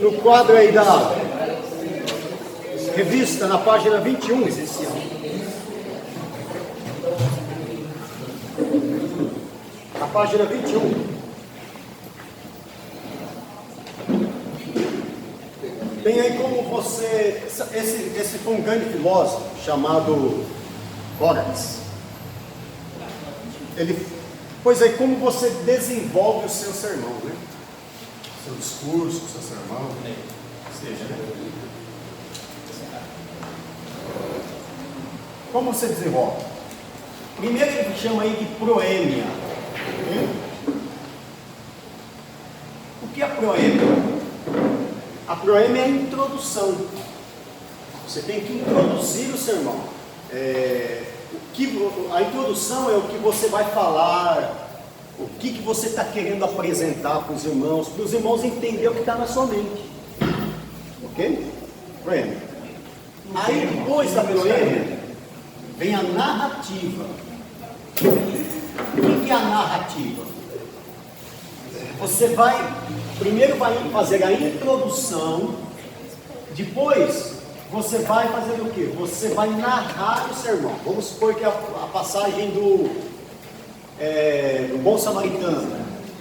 no quadro aí da revista, na página 21, esse ano. Na página 21. Tem aí como você... Esse foi um grande filósofo chamado Sócrates. Pois aí, como você desenvolve o seu sermão, né? Seu discurso, o seu sermão, seja, né? Como você desenvolve? Primeiro ele chama aí de proêmia. O que é proêmia? A proêmia é a introdução. Você tem que introduzir o sermão. A introdução é o que você vai falar, o que você está querendo apresentar para os irmãos entenderem o que está na sua mente. Ok? Proêmia. Aí depois da proêmia vem a narrativa. O que é a narrativa? Você primeiro vai fazer a introdução, depois você vai fazer o quê? Você vai narrar o sermão. Vamos supor que a passagem do Bom Samaritano.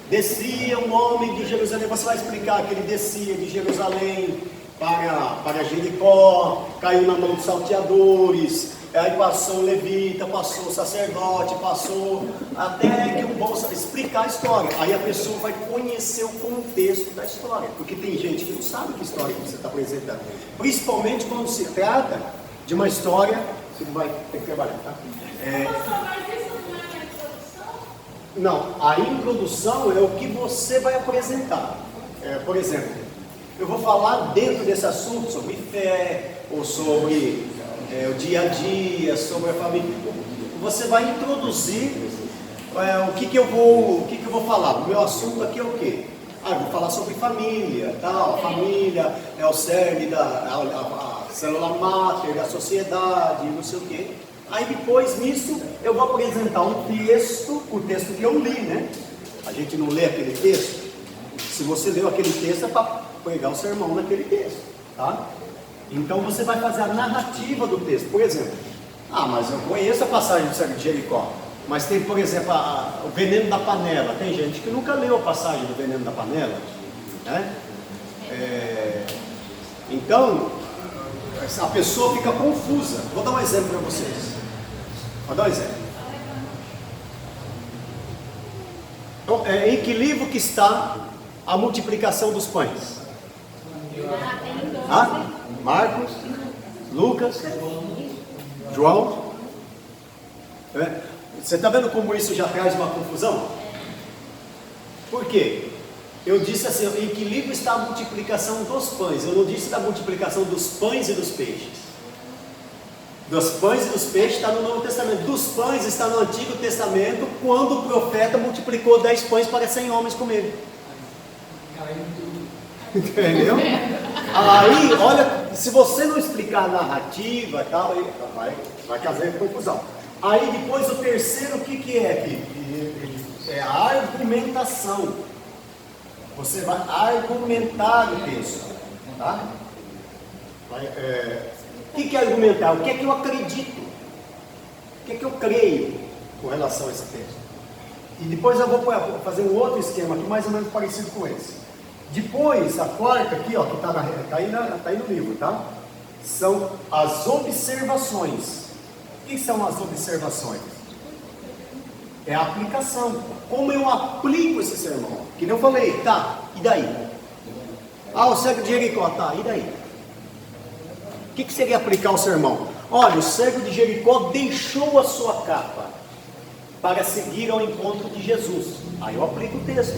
Descia um homem de Jerusalém, você vai explicar que ele descia de Jerusalém para Jericó, caiu na mão dos salteadores, aí passou o levita, passou o sacerdote, passou até que explicar a história. Aí a pessoa vai conhecer o contexto da história, porque tem gente que não sabe que história que você está apresentando, principalmente quando se trata de uma história. Você vai ter que trabalhar, tá? Não, a introdução é o que você vai apresentar. Por exemplo, eu vou falar dentro desse assunto sobre fé, ou sobre o dia a dia, sobre a família. Você vai introduzir o que eu vou falar. O meu assunto aqui é o quê? Eu vou falar sobre família, tal. A família é o cerne a célula máter da sociedade, não sei o quê. Aí depois nisso eu vou apresentar um texto, o texto que eu li, né? A gente não lê aquele texto. Se você leu aquele texto é para pregar o sermão naquele texto, tá? Então você vai fazer a narrativa do texto. Por exemplo, mas eu conheço a passagem do cego de Jericó, mas tem, por exemplo, o veneno da panela. Tem gente que nunca leu a passagem do veneno da panela, né? Então a pessoa fica confusa. Vou dar um exemplo para vocês. Vou dar um exemplo. Então, em que livro que está a multiplicação dos pães? Marcos, Lucas, João. Você está vendo como isso já traz uma confusão? Por quê? Eu disse assim, em que livro está a multiplicação dos pães? Eu não disse da multiplicação dos pães e dos peixes. Dos pães e dos peixes está no Novo Testamento. Dos pães está no Antigo Testamento, quando o profeta multiplicou 10 pães para 100 homens comerem. Entendeu? Aí, olha, se você não explicar a narrativa e tal, vai causar confusão. Aí depois o terceiro, o que é aqui? É a argumentação. Você vai argumentar o texto, tá? O que é argumentar? O que é que eu acredito? O que é que eu creio com relação a esse texto? E depois eu vou fazer um outro esquema aqui, mais ou menos parecido com esse. Depois, a quarta aqui, ó, que está aí no livro, tá? São as observações. O que são as observações? É a aplicação. Como eu aplico esse sermão? Que nem eu falei, tá, e daí? O cego de Jericó, tá, e daí? O que seria aplicar o sermão? Olha, o cego de Jericó deixou a sua capa para seguir ao encontro de Jesus. Aí eu aplico o texto.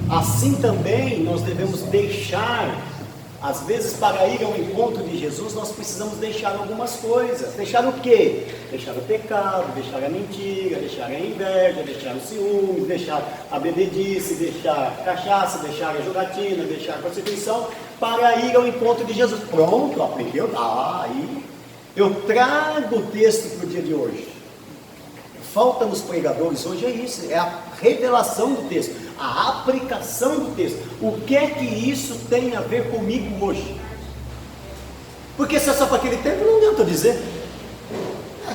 Assim também nós devemos deixar, às vezes para ir ao encontro de Jesus, nós precisamos deixar algumas coisas. Deixar o quê? Deixar o pecado, deixar a mentira, deixar a inveja, deixar o ciúme, deixar a bebedice, deixar a cachaça, deixar a jogatina, deixar a prostituição, para ir ao encontro de Jesus. Pronto, aprendeu? Aí eu trago o texto para o dia de hoje. Falta nos pregadores hoje é isso, é a revelação do texto. a aplicação do texto. O que é que isso tem a ver comigo hoje? Porque se é só para aquele tempo, não adianta dizer.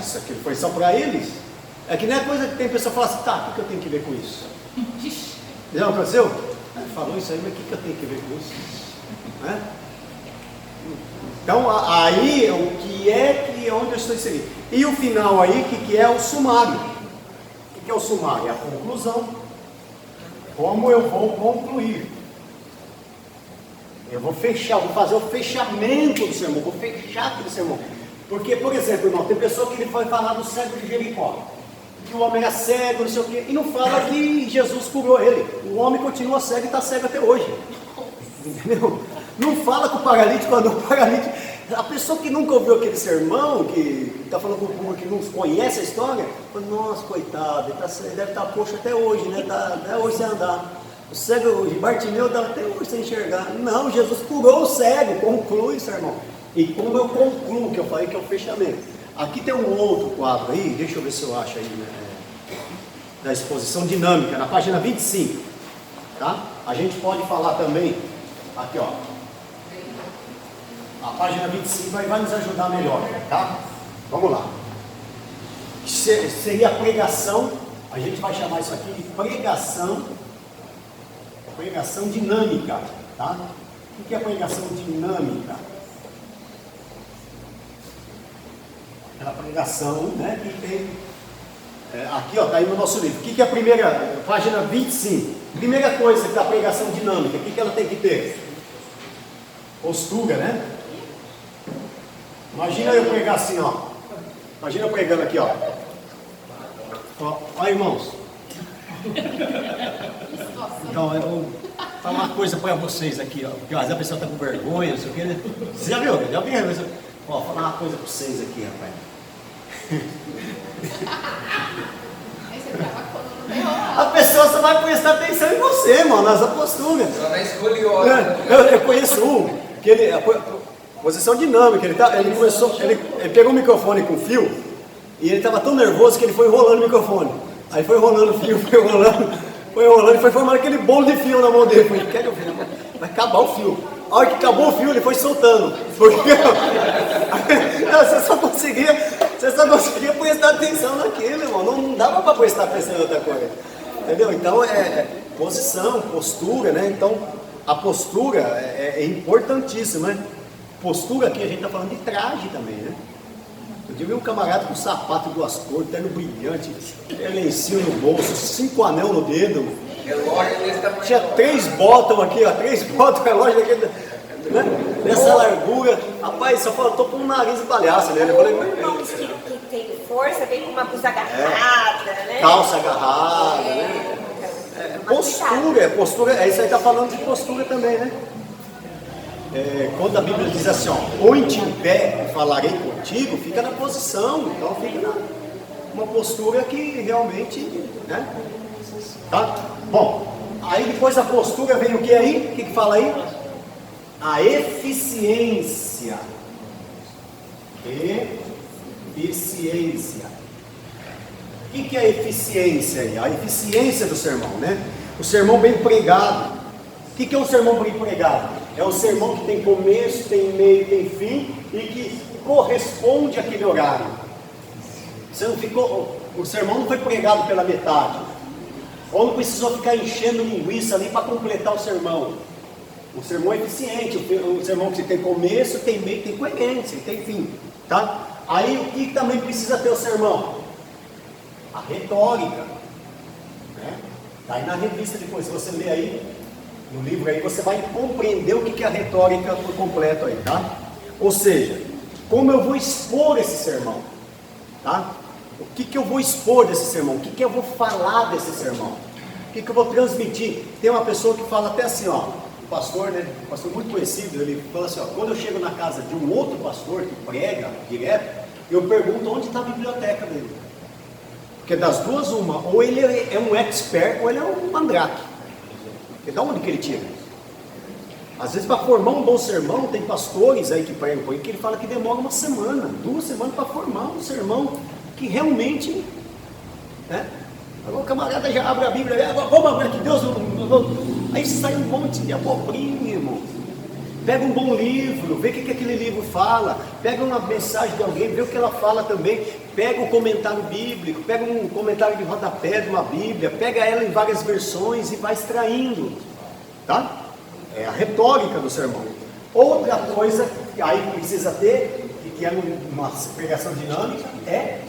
Isso aqui foi só para eles. É que nem a coisa que tem pessoa que fala assim, tá, o que eu tenho que ver com isso? Já aconteceu? Falou isso aí, mas o que eu tenho que ver com isso? Né? Então, aí, o que é onde eu estou inserido? E o final aí, que é o sumário? O que é o sumário? É a conclusão. Como eu vou concluir? Eu vou fechar, vou fazer o fechamento do sermão, vou fechar aquele sermão. Porque, por exemplo, irmão, tem pessoa que ele foi falar do cego de Jericó, que o homem era cego, não sei o quê, e não fala que Jesus curou ele. O homem continua cego e está cego até hoje. Entendeu? Não fala com o paralítico, quando o paralítico... A pessoa que nunca ouviu aquele sermão, que está falando com o público que não conhece a história, fala, nossa, coitado, ele deve estar coxo até hoje, né? Até hoje sem andar. O cego de Bartimeu dá até hoje sem enxergar. Não, Jesus curou o cego, conclui o sermão. E como eu concluo, que eu falei que é o fechamento. Aqui tem um outro quadro aí, deixa eu ver se eu acho aí, né? Da exposição dinâmica, na página 25. Tá? A gente pode falar também, aqui ó. A página 25 vai nos ajudar melhor, tá? Vamos lá. Seria a pregação, a gente vai chamar isso aqui de pregação dinâmica, tá? O que é pregação dinâmica? Aquela pregação, né, que tem... aqui, ó, tá aí no nosso livro. O que é a primeira, página 25? Primeira coisa da pregação dinâmica, o que ela tem que ter? Postura, né? Imagina eu pregar assim, ó. Imagina eu pregando aqui, ó. Ó, irmãos. Então, eu vou falar uma coisa para vocês aqui, ó. Porque às vezes a pessoa está com vergonha, não sei o que, né? Você já viu? Já viu? Ó, falar uma coisa para vocês aqui, rapaz. A pessoa só vai prestar atenção em você, mano, nas posturas. Só na escoliose. Eu conheço um, que ele... Posição dinâmica, ele pegou o microfone com fio e ele estava tão nervoso que ele foi enrolando o microfone. Aí foi enrolando o fio, foi enrolando e foi formando aquele bolo de fio na mão dele. Eu falei, quer que eu fiz? Vai acabar o fio. A hora que acabou o fio, ele foi soltando. Porque você só conseguia prestar atenção naquilo, irmão. Não dava para prestar atenção em outra coisa. Entendeu? Então posição, postura, né? Então a postura é importantíssima, né? Postura aqui, a gente está falando de traje também, né? Eu vi um camarada com sapato de 2 cores, terno brilhante, lencinho no bolso, 5 anel no dedo. Relógio desse tamanho. Tinha 3 botões aqui, ó, 3 botões, relógio aqui, né? Nessa largura. Rapaz, só faltou pôr um nariz de palhaço nele. Eu falei, irmãos que tem força, vem com uma blusa agarrada, né? Calça agarrada, né? Postura, isso aí tá falando de postura também, né? Quando a Bíblia diz assim, ó, põe-te em pé e falarei contigo, fica na posição, então fica uma postura que realmente, né? Tá? Bom, aí depois da postura vem o que aí? O que fala aí? A eficiência. Eficiência. O que é a eficiência aí? A eficiência do sermão, né? O sermão bem pregado. O que é um sermão bem pregado? É um sermão que tem começo, tem meio, tem fim e que corresponde àquele horário. O sermão não foi pregado pela metade. Ou não precisou ficar enchendo linguiça ali para completar o sermão. O sermão é eficiente, o sermão que tem começo, tem meio, tem coerência, tem fim. Tá? Aí o que também precisa ter o sermão? A retórica. Né? Tá aí na revista depois, se você ler aí, no livro aí, você vai compreender o que é a retórica por completo aí, tá? Ou seja, como eu vou expor esse sermão, tá? O que eu vou expor desse sermão? O que eu vou falar desse sermão? O que eu vou transmitir? Tem uma pessoa que fala até assim, ó, o pastor, né? Um pastor muito conhecido, ele fala assim, ó, quando eu chego na casa de um outro pastor que prega direto, eu pergunto onde está a biblioteca dele. Porque das duas, uma, ou ele é um expert, ou ele é um mandrake. E da onde que ele tira? Às vezes, para formar um bom sermão, tem pastores aí que pregam por aí que ele fala que demora 1 semana, 2 semanas para formar um sermão que realmente, né? Agora o camarada já abre a Bíblia, vamos abrir que Deus Aí sai um monte de abobrinha, irmão. Pega um bom livro, vê o que aquele livro fala, pega uma mensagem de alguém, vê o que ela fala também, pega um comentário bíblico, pega um comentário de rodapé de uma Bíblia, pega ela em várias versões e vai extraindo, tá? É a retórica do sermão. Outra coisa que aí precisa ter, que é uma pregação dinâmica, é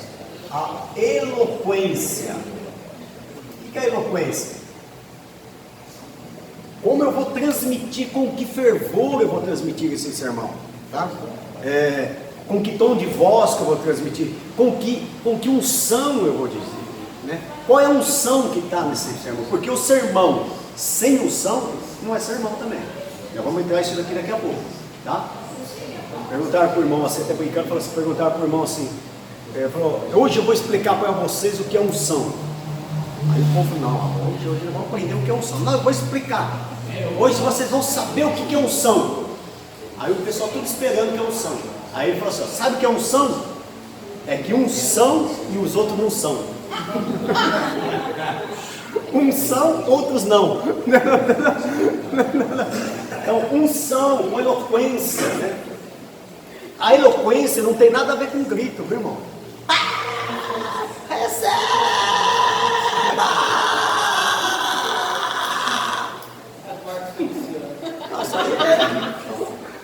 a eloquência. O que é a eloquência? Como eu vou transmitir, com que fervor eu vou transmitir esse sermão, tá? Com que tom de voz que eu vou transmitir, com que unção eu vou dizer, né? Qual é a unção que está nesse sermão? Porque o sermão sem unção não é sermão também. Já vamos entrar isso daqui a pouco, tá? Perguntaram para o irmão assim, até brincando, perguntaram para o irmão assim, falou, hoje eu vou explicar para vocês o que é unção. Aí o povo, não, hoje nós vamos aprender o que é unção. Não, eu vou explicar. Hoje vocês vão saber o que é unção. Aí o pessoal tudo esperando o que é unção. Aí ele falou assim, sabe o que é unção? É que uns são e os outros não são. Uns são, outros não. Então, unção, uma eloquência, né? A eloquência não tem nada a ver com grito, viu, irmão? Receba!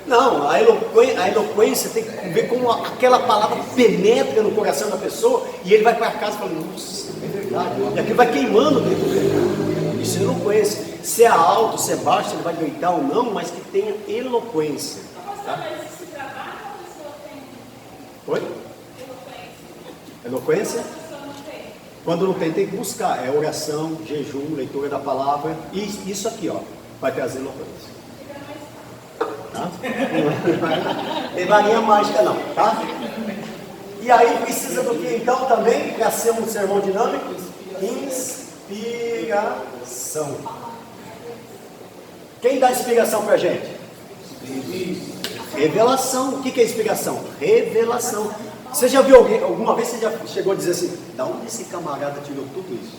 Não, a eloquência tem que ver como aquela palavra penetra no coração da pessoa e ele vai para casa e fala, nossa, é verdade. E aquilo vai queimando dentro dele. Isso é eloquência. Se é alto, se é baixo, se ele vai gritar ou não, mas que tenha eloquência. Tá? Oi? Eloquência? Quando não tem que buscar. É oração, jejum, leitura da palavra. E isso aqui, ó, vai trazer eloquência. Tá? Tem varinha mágica não, tá? E aí precisa do que então também, para ser um sermão dinâmico? Inspiração. Quem dá inspiração pra gente? Revelação. O que é inspiração? Revelação. Você já viu alguém, alguma vez você já chegou a dizer assim, da onde esse camarada tirou tudo isso?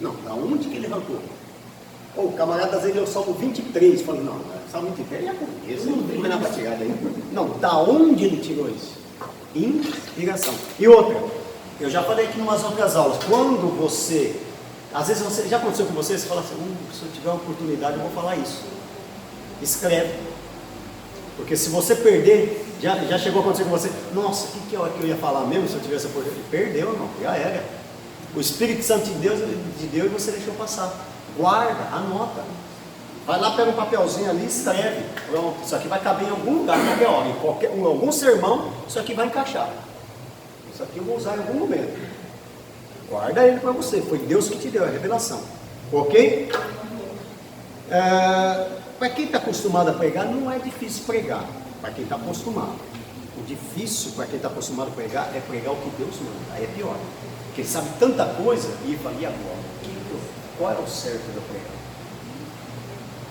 Não, da onde que ele arrancou? O camarada às vezes leu o Salmo 23, falou, não, Salmo 23 já conheço, não tem nada para tirar daí. Não, da onde ele tirou isso? Inspiração. E outra, eu já falei aqui em umas outras aulas, quando você, às vezes você, já aconteceu com você, você fala assim, se eu tiver uma oportunidade eu vou falar isso. Escreve. Porque se você perder, já chegou a acontecer com você, nossa, o que é o que eu ia falar mesmo se eu tivesse a oportunidade? Perdeu, irmão, já era. O Espírito Santo de Deus e você deixou passar. Guarda, anota. Vai lá, pega um papelzinho ali, escreve. Pronto, isso aqui vai caber em algum lugar, em algum sermão, isso aqui vai encaixar. Isso aqui eu vou usar em algum momento. Guarda ele para você, foi Deus que te deu a revelação. Ok? Para quem está acostumado a pregar, não é difícil pregar. Para quem está acostumado. O difícil para quem está acostumado a pregar é pregar o que Deus manda. Aí é pior. Porque ele sabe tanta coisa e fala, e agora? Qual é o certo de eu pregar?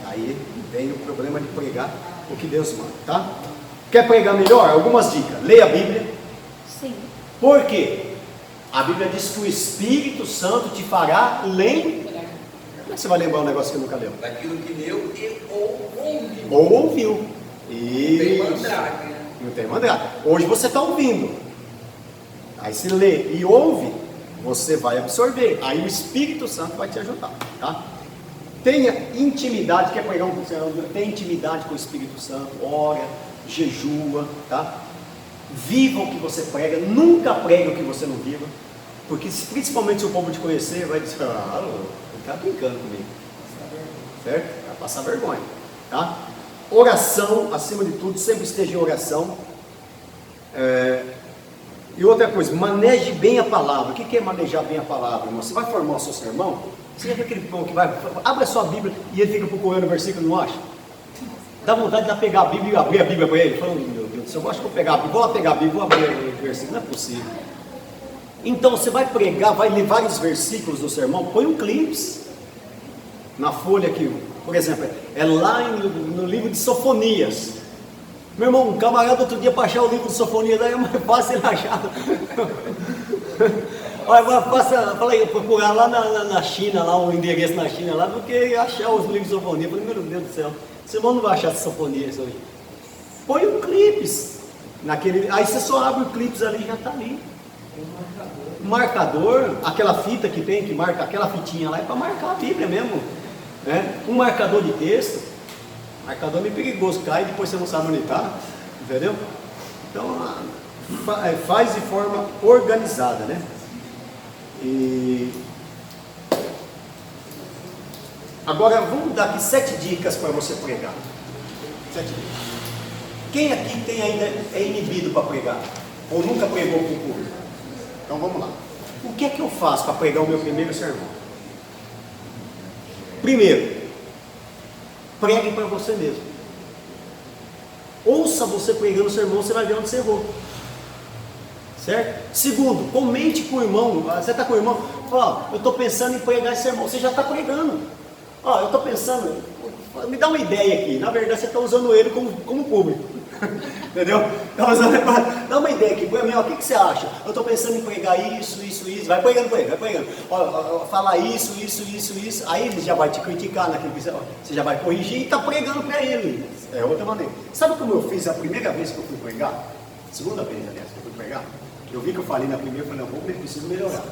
Aí vem o problema de pregar o que Deus manda, tá? Quer pregar melhor? Algumas dicas. Leia a Bíblia. Sim. Por quê? A Bíblia diz que o Espírito Santo te fará lembrar. Como é que você vai lembrar um negócio que nunca leu? Daquilo que leu e ou ouviu. Ou ouviu. Tem mandrake, né? Não tem mandrake. Hoje você está ouvindo. Aí se lê e ouve, você vai absorver. Aí o Espírito Santo vai te ajudar, tá? Tenha intimidade, quer pregar um sermão, tenha intimidade com o Espírito Santo, ora, jejua, tá? Viva o que você prega, nunca pregue o que você não viva, porque principalmente se o povo te conhecer, vai dizer, ele está brincando comigo, certo? Vai passar vergonha, tá? Oração, acima de tudo, sempre esteja em oração. E outra coisa, maneje bem a palavra. O que é manejar bem a palavra, irmão? Você vai formar o seu sermão? Você já viu aquele irmão que vai, abre a sua Bíblia e ele fica procurando o versículo e não acha? Dá vontade de pegar a Bíblia e abrir a Bíblia para ele. Falando, meu Deus do céu, eu acho que vou pegar a Bíblia, vou lá pegar a Bíblia, vou abrir o versículo. Não é possível. Então você vai pregar, vai ler vários versículos do sermão, põe um clipe na folha aqui. Por exemplo, é lá no livro de Sofonias. Meu irmão, um camarada outro dia para achar o livro de Sofonias, daí é mais fácil ele achar. Olha, falei, procurar lá na China, lá o endereço na China, lá, porque achar os livros de sofonia. Eu falei, meu Deus do céu, esse irmão não vai achar sofonia isso hoje. Põe um clipes naquele. Aí você só abre o clipes ali e já está ali. Um marcador, aquela fita que tem, que marca, aquela fitinha lá é para marcar a Bíblia mesmo. Né? Um marcador de texto, marcador é meio perigoso, cai e depois você não sabe onde está, entendeu? Então faz de forma organizada, né? E agora vamos dar aqui 7 dicas para você pregar. 7 dicas. Quem aqui tem ainda é inibido para pregar? Ou nunca pregou com o público? Então vamos lá. O que é que eu faço para pregar o meu primeiro sermão? Primeiro, pregue para você mesmo. Ouça você pregando o sermão, você vai ver onde você errou. Certo? Segundo, comente com o irmão. Você está com o irmão? Fala, eu estou pensando em pregar esse sermão. Você já está pregando. Eu estou pensando, me dá uma ideia aqui. Na verdade, você está usando ele como público. Entendeu? Dá uma ideia aqui para mim, o que você acha? Eu estou pensando em pregar isso. Vai pregando para ele, vai pregando. Falar isso. Aí ele já vai te criticar naquilo que você já vai corrigir e está pregando para ele. É outra maneira. Sabe como eu fiz a primeira vez que eu fui pregar? Segunda vez, aliás, que eu fui pregar. Eu vi que eu falei na primeira, eu falei, não, eu preciso melhorar.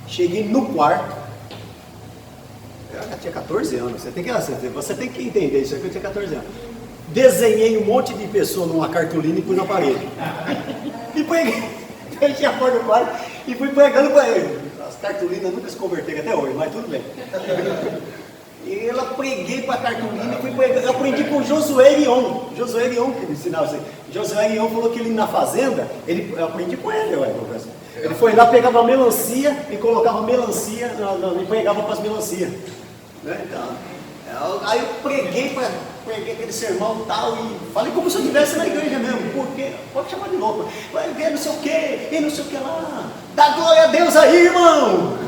Cheguei no quarto. Eu já tinha 14 anos. Você tem que entender isso aqui, eu tinha 14 anos. Desenhei um monte de pessoa numa cartolina e pus na parede. E preguei, fechei a porta do quarto e fui pregando para ele. As cartolinas nunca se converteram até hoje, mas tudo bem. E eu preguei para a cartolina e fui pregando. Eu aprendi com o Josué Guion. Josué Guion que me ensinava isso aí. Josué Guion falou que ele na fazenda, eu aprendi com ele, professor. Ele foi lá, pegava melancia e colocava melancia, e pregava para as melancias. Né? Então, aí eu preguei aquele sermão e tal, e falei como se eu estivesse na igreja mesmo, porque pode chamar de louco, vai ver não sei o que, e não sei o que lá, dá glória a Deus aí, irmão.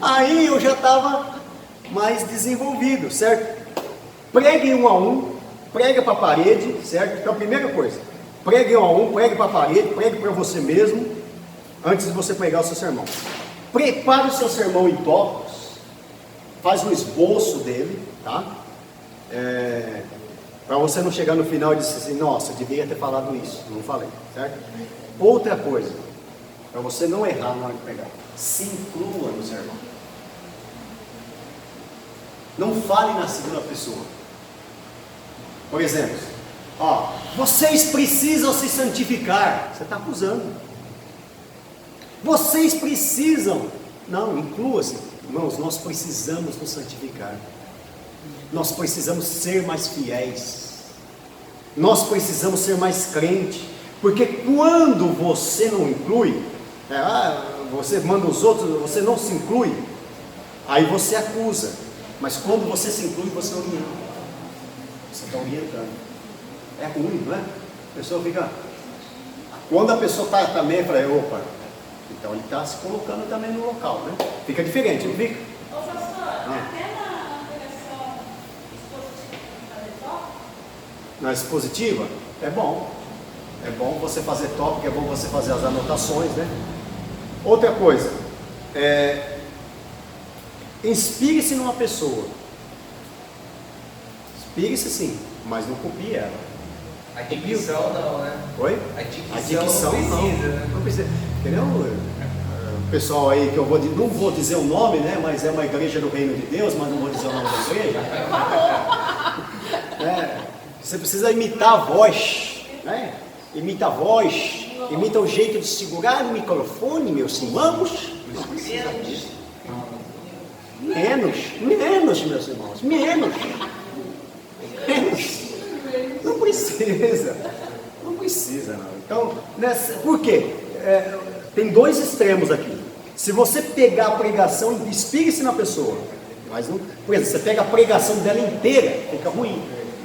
Aí eu já estava mais desenvolvido, certo? Pregue 1 a 1, prega para a parede, certo? Então, a primeira coisa, pregue 1 a 1, pregue para a parede, pregue para você mesmo, antes de você pregar o seu sermão. Prepare o seu sermão em tópicos, faz um esboço dele, tá? Para você não chegar no final e dizer assim, nossa, eu devia ter falado isso, não falei, certo? Outra coisa, para você não errar na hora de pregar, se inclua no sermão. Não fale na segunda pessoa. Por exemplo, vocês precisam se santificar. Você está acusando. Vocês precisam. Não, inclua-se. Irmãos, nós precisamos nos santificar. Nós precisamos ser mais fiéis. Nós precisamos ser mais crentes. Porque quando você não inclui, você manda os outros, você não se inclui, aí você acusa. Mas quando você se inclui, você orienta. Você está orientando. É ruim, não é? A pessoa fica. Quando a pessoa está também, fala, opa, então ele está se colocando também no local, né? Fica diferente, não fica? Ô, pastor, até na pregação expositiva fazer tópico? Na expositiva, é bom. É bom você fazer tópico, é bom você fazer as anotações, né? Outra coisa, inspire-se numa pessoa. Inspire-se sim, mas não copie ela. A dicção não, né? Oi? A dicção não precisa, né? Não precisa. Entendeu? O pessoal aí que eu não vou dizer o nome, né? Mas é uma igreja do reino de Deus, mas não vou dizer o nome da igreja. Você precisa imitar a voz, né? Imita a voz, imita o jeito de segurar o microfone, meus irmãos. Menos, meus irmãos, menos. Não precisa, não. Então, por quê? Tem dois extremos aqui. Se você pegar a pregação, inspire-se na pessoa. Mas não, por exemplo, você pega a pregação dela inteira, fica ruim.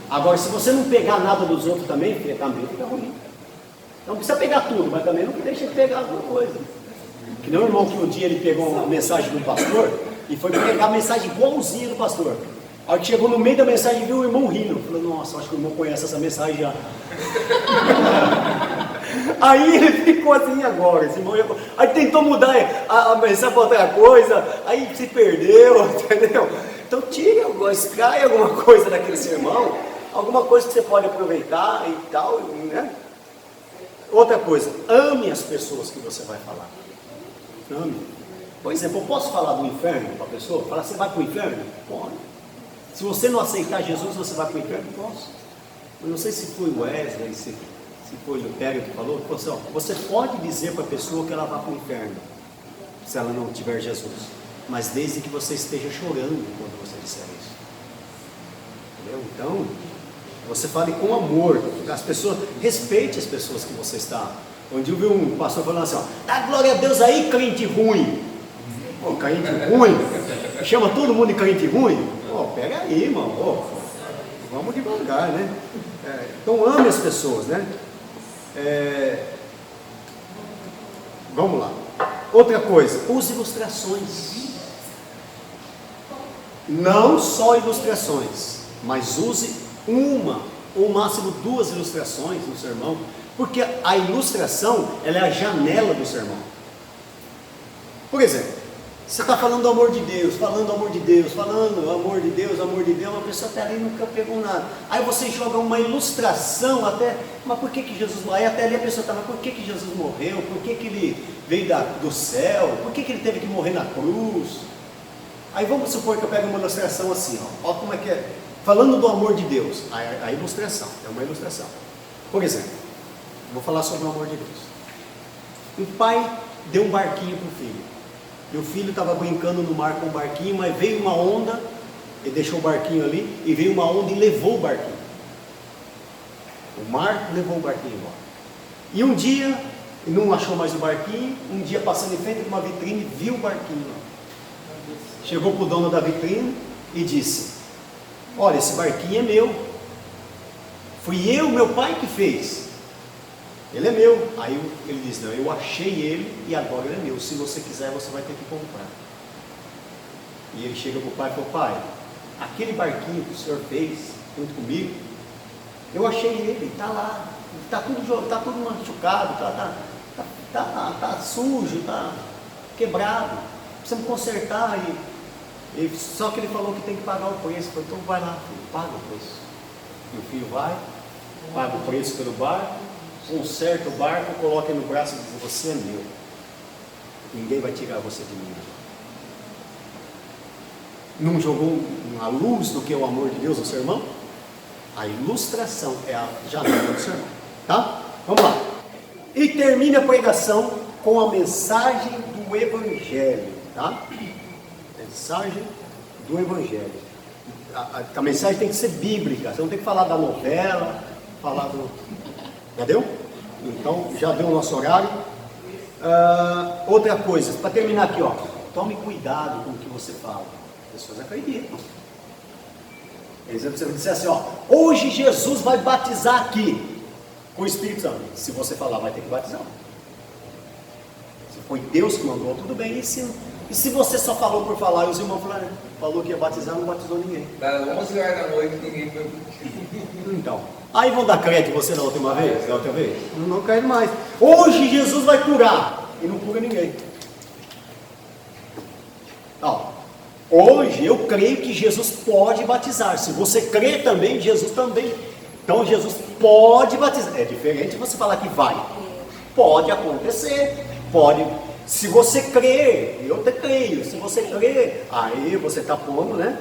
Agora, se você não pegar nada dos outros também fica ruim. Não precisa pegar tudo, mas também não deixa de pegar alguma coisa. Que nem o irmão que um dia ele pegou uma mensagem do pastor e foi pregar a mensagem igualzinha do pastor. Aí que chegou no meio da mensagem e viu o irmão rindo. Falou, nossa, acho que o irmão conhece essa mensagem já. Aí ele ficou assim agora, esse irmão, aí tentou mudar a mensagem para outra coisa, aí se perdeu, entendeu? Então tire, extrai alguma coisa daquele sermão, alguma coisa que você pode aproveitar e tal, né? Outra coisa, ame as pessoas que você vai falar. Ame. Por exemplo, eu posso falar do inferno para a pessoa? Falar, você vai para o inferno? Pode. Se você não aceitar Jesus, você vai para o inferno? Posso. Eu não sei se foi o Wesley, se foi o Lupério que falou, você pode dizer para a pessoa que ela vai para o inferno, se ela não tiver Jesus, mas desde que você esteja chorando quando você disser isso. Entendeu? Então, você fale com amor, as pessoas, respeite as pessoas que você está. Um dia eu vi um pastor falando assim, dá glória a Deus aí, crente ruim. Pô, crente ruim? Chama todo mundo de crente ruim? Pô, pega aí, irmão. Pô, vamos devagar, né? Então ame as pessoas, né? Vamos lá. Outra coisa, use ilustrações. Não só ilustrações, mas use uma ou máximo 2 ilustrações no sermão, porque a ilustração ela é a janela do sermão. Por exemplo, você está falando do amor de Deus, falando do amor de Deus, falando amor de Deus, uma pessoa até ali nunca pegou nada. Aí você joga uma ilustração até, mas por que Jesus morreu? Aí até ali a pessoa está, mas por que Jesus morreu? Por que ele veio do céu? Por que ele teve que morrer na cruz? Aí vamos supor que eu pego uma ilustração assim, ó como é que é, falando do amor de Deus, a ilustração, é uma ilustração. Por exemplo, vou falar sobre o amor de Deus. Um pai deu um barquinho para o filho. E o filho estava brincando no mar com o barquinho, mas veio uma onda, ele deixou o barquinho ali, e veio uma onda e levou o barquinho. O mar levou o barquinho embora. E um dia, ele não achou mais o barquinho, um dia passando em frente de uma vitrine, viu o barquinho lá. Chegou para o dono da vitrine e disse, olha, esse barquinho é meu. Fui eu, meu pai que fez. Ele é meu. Aí ele diz, não, eu achei ele e agora ele é meu. Se você quiser, você vai ter que comprar. E ele chega para o pai e falou, pai, aquele barquinho que o senhor fez junto comigo, eu achei ele, está lá, está tudo machucado, está sujo, está quebrado, precisamos consertar. Só que ele falou que tem que pagar o preço. Eu falei, então vai lá, filho, paga o preço. E o filho vai, paga o preço pelo barco, conserta o barco, coloca no braço e diz, você é meu. Ninguém vai tirar você de mim. Não jogou uma luz do que é o amor de Deus no sermão? A ilustração é a janela do sermão. Tá? Vamos lá. E termina a pregação com a mensagem do Evangelho. Tá? Mensagem do Evangelho. A mensagem tem que ser bíblica. Você não tem que falar da novela, falar do... Entendeu? Então, já deu o nosso horário. Outra coisa, para terminar aqui, ó. Tome cuidado com o que você fala. As pessoas acreditam. Exemplo, você vai dizer assim, ó. Hoje Jesus vai batizar aqui com o Espírito Santo. Se você falar, vai ter que batizar. Se foi Deus que mandou, tudo bem. E se você só falou por falar, e os irmãos falaram, falou que ia batizar, não batizou ninguém. Das 11 horas da noite, ninguém foi. Então, aí vão dar crédito você da outra vez? Não quero mais. Hoje Jesus vai curar. E não cura ninguém. Ó, hoje eu creio que Jesus pode batizar. Se você crê também, Jesus também. Então Jesus pode batizar. É diferente você falar que vai. Pode acontecer. Pode. Se você crer, eu te creio. Se você crer, aí você está pondo, né?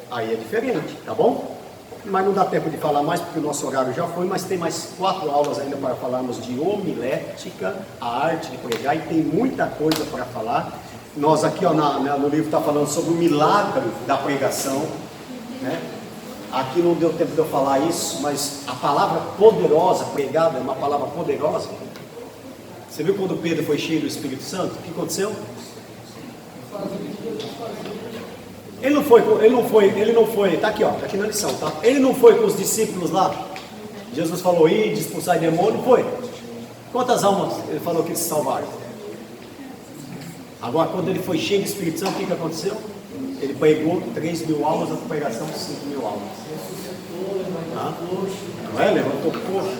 Aí é diferente, tá bom? Mas não dá tempo de falar mais, porque o nosso horário já foi, mas tem mais 4 aulas ainda para falarmos de homilética, a arte de pregar, e tem muita coisa para falar. Nós aqui ó, no livro está falando sobre o milagre da pregação, né? Aqui não deu tempo de eu falar isso, mas a palavra poderosa, pregada, é uma palavra poderosa. Você viu quando Pedro foi cheio do Espírito Santo? O que aconteceu? Ele não foi, tá aqui ó, tá aqui na lição, tá? Ele não foi com os discípulos lá. Jesus falou, ide, expulsar demônio, foi. Quantas almas ele falou que se salvaram? Agora, quando ele foi cheio do Espírito Santo, o que aconteceu? Ele pregou 3.000 almas, a pregação 5.000 almas. Tá? Não é? Levantou coxo.